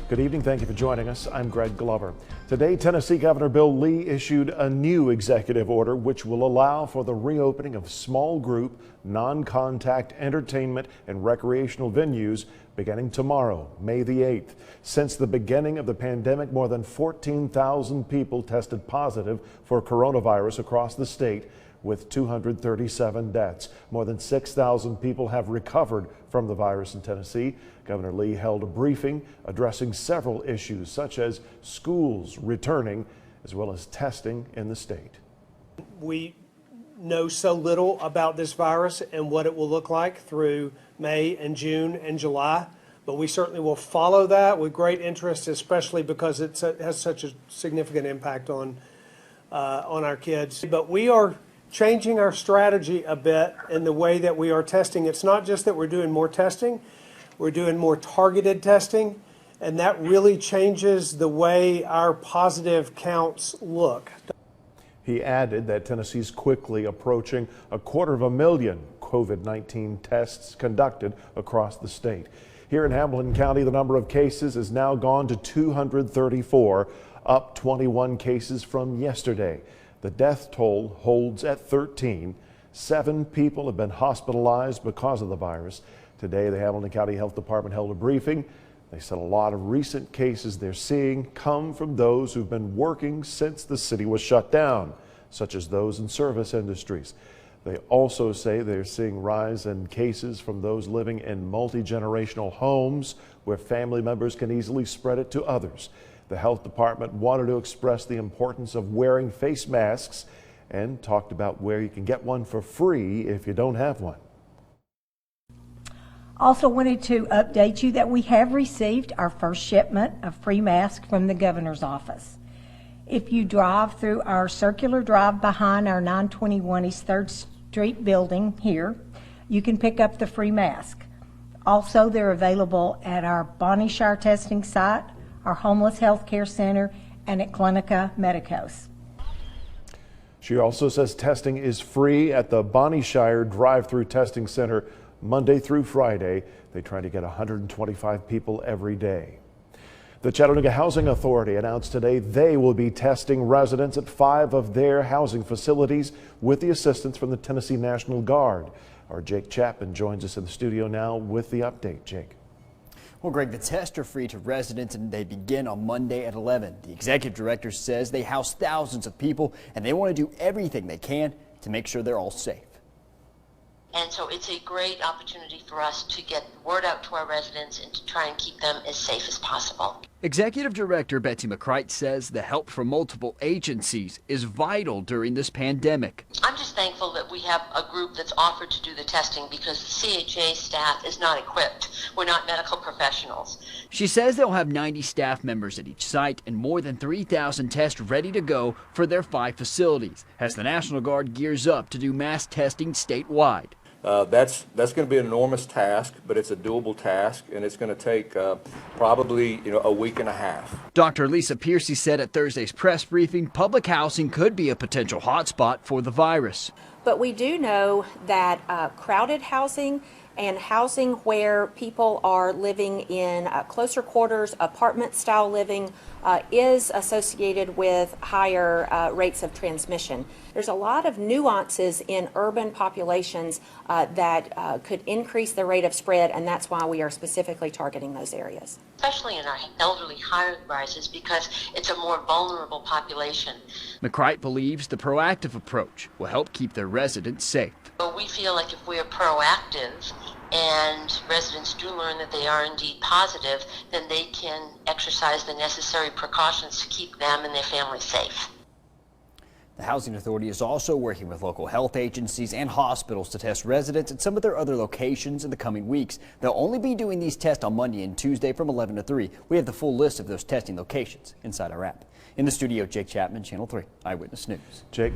Good evening. Thank you for joining us. I'm Greg Glover. Today, Tennessee Governor Bill Lee issued a new executive order which will allow for the reopening of small group, non-contact entertainment and recreational venues beginning tomorrow, May the 8th. Since the beginning of the pandemic, more than 14,000 people tested positive for coronavirus across the state, with 237 deaths. More than 6,000 people have recovered from the virus in Tennessee. Governor Lee held a briefing addressing several issues such as schools returning as well as testing in the state. We know so little about this virus and what it will look like through May and June and July, but we certainly will follow that with great interest, especially because it has such a significant impact on our kids. But we are changing our strategy a bit in the way that we are testing. It's not just that we're doing more testing, we're doing more targeted testing, and that really changes the way our positive counts look. He added that Tennessee's quickly approaching 250,000 COVID-19 tests conducted across the state. Here in Hamilton County, the number of cases has now gone to 234, up 21 cases from yesterday. The death toll holds at 13. 7 people have been hospitalized because of the virus. Today, the Hamilton County Health Department held a briefing. They said a lot of recent cases they're seeing come from those who've been working since the city was shut down, such as those in service industries. They also say they're seeing rise in cases from those living in multi-generational homes where family members can easily spread it to others. The health department wanted to express the importance of wearing face masks and talked about where you can get one for free if you don't have one. Also wanted to update you that we have received our first shipment of free masks from the governor's office. If you drive through our circular drive behind our 921 East 3rd Street building here, you can pick up the free mask. Also, they're available at our Bonnie Shire testing site, our homeless health care center, and at Clinica Medicos. She also says testing is free at the Bonnie Shire drive-through testing center Monday through Friday. They try to get 125 people every day. The Chattanooga Housing Authority announced today they will be testing residents at 5 of their housing facilities with the assistance from the Tennessee National Guard. Our Jake Chapman joins us in the studio now with the update. Jake. Well, Greg, the tests are free to residents and they begin on Monday at 11. The executive director says they house thousands of people and they want to do everything they can to make sure they're all safe. And so it's a great opportunity for us to get the word out to our residents and to try and keep them as safe as possible. Executive Director Betsy McCright says the help from multiple agencies is vital during this pandemic. I'm just thankful that we have a group that's offered to do the testing because the CHA staff is not equipped. We're not medical professionals. She says they'll have 90 staff members at each site and more than 3,000 tests ready to go for their 5 facilities as the National Guard gears up to do mass testing statewide. That's going to be an enormous task, but it's a doable task, and it's going to take probably a week and a half. Dr. Lisa Piercy said at Thursday's press briefing public housing could be a potential hotspot for the virus. But we do know that crowded housing and housing where people are living in closer quarters, apartment-style living, is associated with higher rates of transmission. There's a lot of nuances in urban populations that could increase the rate of spread, and that's why we are specifically targeting those areas. Especially in our elderly high-rises because it's a more vulnerable population. McCright believes the proactive approach will help keep their residents safe. So we feel like if we are proactive and residents do learn that they are indeed positive, then they can exercise the necessary precautions to keep them and their families safe. The Housing Authority is also working with local health agencies and hospitals to test residents at some of their other locations in the coming weeks. They'll only be doing these tests on Monday and Tuesday from 11 to 3. We have the full list of those testing locations inside our app. In the studio, Jake Chapman, Channel 3 Eyewitness News. Jake.